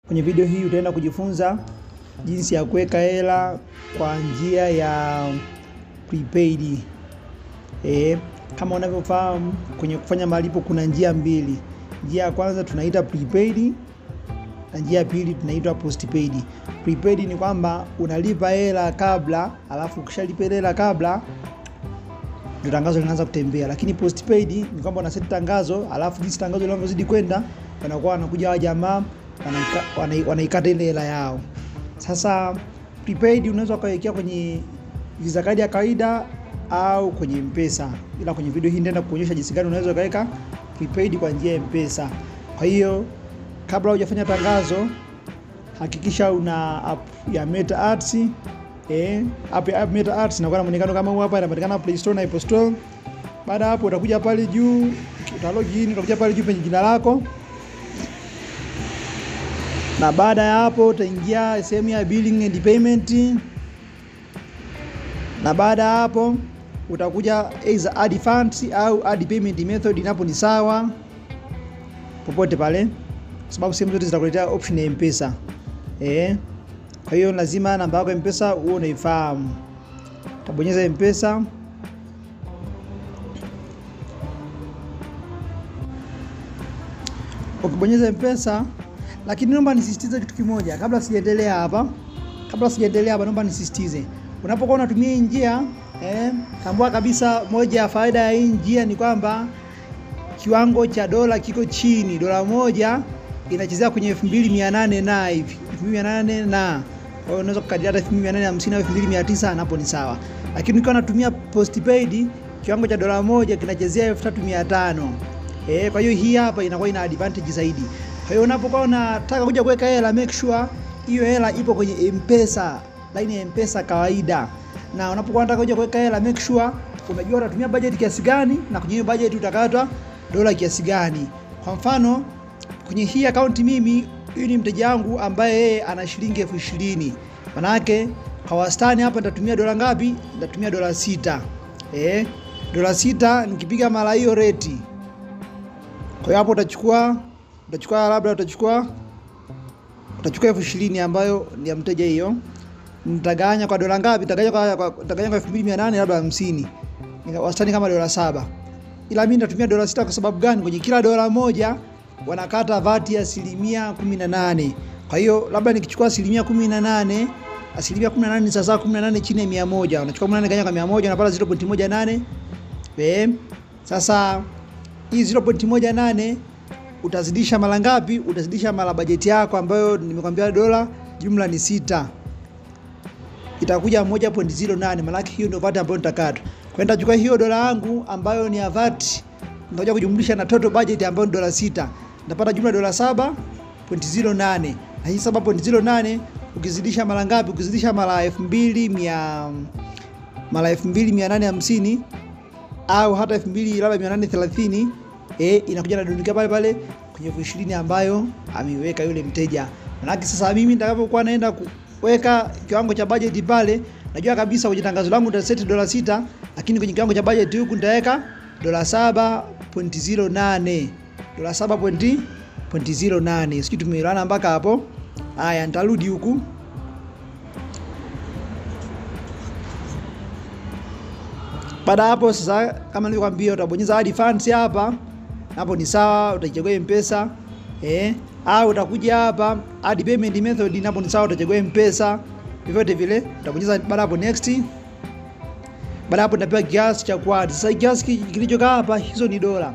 Kwenye video hii utaenda kujifunza jinsi ya kuweka hela kwa njia ya prepaid. Kama unavyofahamu, kwenye kufanya malipo kuna njia mbili. Njia ya kwanza tunaita prepaid na njia ya pili tunaita postpaid. Prepaid ni kwamba unalipa hela kabla, alafu ukishalipa hela kabla ndio tangazo linaanza kutembea. Lakini postpaid ni kwamba una set tangazo, alafu jinsi tangazo linavyozidi kwenda wanakuwa wanakuja jamaa wanaikata ile hela yao. Sasa prepaid unaweza kuwekea kwenye Visa card ya kawaida au kwenye M-Pesa. Ila kwenye video hii nitaenda kuonyesha jinsi gani unaweza kuweka prepaid kwa njia ya M-Pesa. Kwa hiyo kabla hujafanya tangazo, hakikisha una app ya Meta Ads. App ya Meta Ads inakuwa na muonekano kama huu hapa, inapatikana Play Store na Apple Store. Baada hapo utakuja pale juu, utalogin, utakuja pale juu penye jina lako. Na baada ya hapo utaingia sehemu ya billing and payment. Na baada ya hapo utakuja either add funds au add payment method, inapo ni sawa popote pale, sababu sehemu zote zitakuletea option ya M-Pesa. Kwa hiyo lazima namba yako ya M-Pesa uwe unaifahamu. Utabonyeza M-Pesa. Ukibonyeza M-Pesa, lakini naomba nisisitize kitu kimoja kabla sijaendelea hapa. Naomba nisisitize, unapokuwa unatumia hii njia, tambua kabisa moja ya faida ya hii njia ni kwamba kiwango cha dola kiko chini. Dola moja inachezea kwenye 2800 na hivi, 2800 na. Kwa hiyo unaweza kukadiria 2850 au 2900 napo ni sawa. Lakini ukiwa unatumia postpaid, kiwango cha dola moja kinachezea 3500. Kwa hiyo hii hapa inakuwa ina advantage zaidi. Kwa hiyo unapokuwa unataka kuja kuweka hela, make sure hiyo hela ipo kwenye M-Pesa, line ya M-Pesa kawaida. Na unapokuwa unataka kuja kuweka hela, make sure unajua unatumia budget kiasi gani, na kwenye hiyo budget utakata dola kiasi gani. Kwa mfano, kwenye hii account mimi, huyu ni mteja wangu ambaye yeye ana shilingi 20,000. Maana yake kwa wastani hapa nitatumia dola ngapi? Nitatumia dola 6. Dola 6 nikipiga mara hiyo rate. Kwa hiyo hapo utachukua 20,000 ambayo ni ya mteja hiyo. Nitagawanya kwa dola ngapi? Nitagawanya kwa 2800 labda 50. Wastani kama dola 7. Ila mimi nitatumia dola 6 kwa sababu gani? Kwenye kila dola moja wanakata VAT ya 18%. Kwa hiyo labda nikichukua 18%, 18% ni sasa 18 chini ya 100. Unachukua 18 ganya kwa 100 unapata 0.18. Sasa hii 0.18 utazidisha mara ngapi? Utazidisha mara bajeti yako ambayo nimekwambia dola jumla ni 6. Itakuja 1.08, maana hiyo ndio VAT ambayo nitakata. Kwa hiyo nitachukua hiyo dola yangu ambayo ni ya VAT, nitakuja kujumlisha na total budget ambayo ni dola 6. Nitapata jumla dola 7.08. Na hii 7.08 ukizidisha mara ngapi? Ukizidisha mara 2850 au hata 2830, inakuja na dunika pale pale kwenye 20,000 ambayo ameiweka yule mteja. Maana sasa mimi nitakapokuwa naenda kuweka kiwango cha budget pale, najua kabisa kwenye tangazo langu nitaset dola 6, lakini kwenye kiwango cha budget huku nitaweka dola 7.08. Dola 7.08. Sisi tumeelewana mpaka hapo? Haya, nitarudi huku. Baada hapo sasa, kama nilivyokuambia, utabonyeza add funds hapa. Hapo ni sawa, utachagua M-Pesa. Au utakuja hapa add payment method, hapo ni sawa, utachagua M-Pesa. Vivyote vile utabonyeza baada hapo next. Baada hapo utapewa kiasi cha quad. Sasa kiasi kilichokaa hapa, hizo ni dola.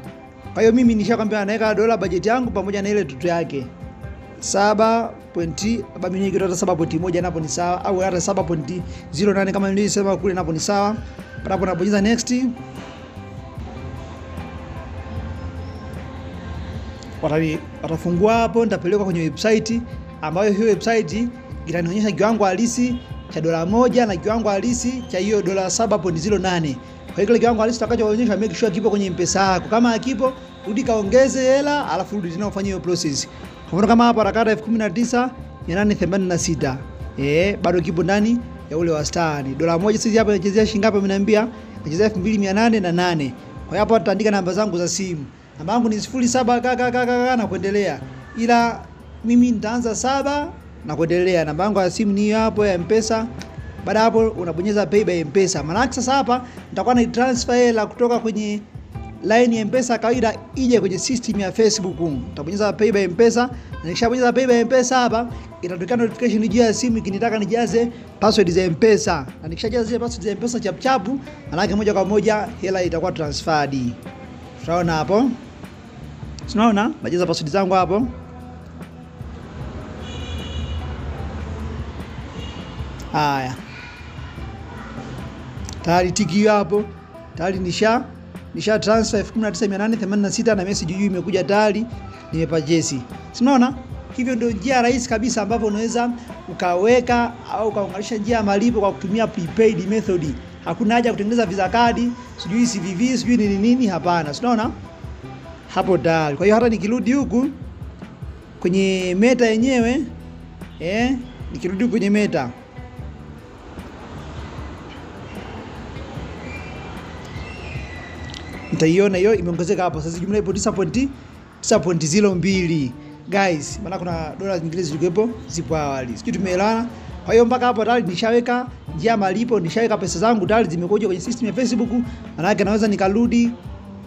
Kwa hiyo mimi nishakwambia naweka dola budget yangu pamoja na ile tutu yake 7.1 napo ni sawa, au hata 7.08 kama nilisema kule, napo ni sawa. Baada hapo nabonyeza next. Watafungua hapo, nitapelekwa kwenye website ambayo hiyo website itanionyesha kiwango halisi cha dola moja na kiwango halisi cha hiyo dola 7.08. Kwa hiyo kile kiwango halisi tutakachoonyesha, make sure kipo kwenye M-Pesa yako. Kama hakipo, rudi kaongeze hela, alafu rudi tena ufanye hiyo process. Kwa mfano kama hapa atakata 19,886. Bado kipo ndani ya ule wastani. Dola moja sisi hapa inachezea shilingi ngapi? Ameniambia inachezea 2,808. Kwa hiyo hapa tutaandika namba zangu za simu. Namba yangu ni 07 na kuendelea. Ila mimi nitaanza 7 na kuendelea. Namba yangu ya simu ni hapo ya M-Pesa. Baada hapo unabonyeza pay by M-Pesa. Maana sasa hapa nitakuwa na transfer hela kutoka kwenye line ya M-Pesa kawaida ije kwenye system ya Facebook. Nitabonyeza pay by M-Pesa, na nikishabonyeza pay by M-Pesa hapa itatokea notification juu ya simu ikinitaka nijaze password za M-Pesa. Na nikishajaza zile password za M-Pesa chap chap, maana moja kwa moja hela itakuwa transferred. Tunaona hapo? Tunaona? Najaza password zangu hapo. Haya. Tayari tiki hapo. Tayari nisha transfer 19886 na message juu imekuja tayari nimepurchase. Unaona? Hivyo ndio njia rahisi kabisa ambapo unaweza ukaweka au ukaunganisha njia ya malipo kwa kutumia prepaid method. Hakuna haja kutengeneza Visa card, sijui CVV, sijui nini, hapana. Unaona? Hapo tayari. Kwa hiyo hata nikirudi huku kwenye Meta yenyewe, nikirudi kwenye Meta nitaiona hiyo imeongezeka hapo. Sasa jumla ipo 9.02 guys, maana kuna dola nyingine zilikuwepo zipo awali, sijui tumeelewana. Kwa hiyo mpaka hapo tayari nishaweka njia malipo, nishaweka pesa zangu tayari zimekuja kwenye system ya Facebook. Maana yake naweza nikarudi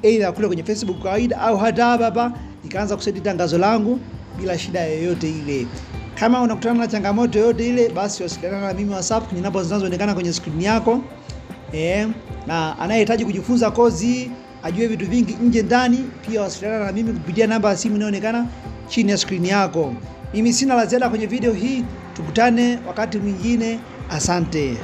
either kule kwenye Facebook kawaida au hata hapa nikaanza kuseti tangazo langu bila shida yoyote ile. Kama unakutana na changamoto yoyote ile, basi wasiliana na mimi WhatsApp kwenye namba zinazoonekana kwenye screen yako. Na anayehitaji kujifunza kozi ajue vitu vingi nje ndani, pia wasiliana na mimi kupitia namba ya simu inayoonekana chini ya screen yako. Mimi sina la ziada kwenye video hii, tukutane wakati mwingine. Asante.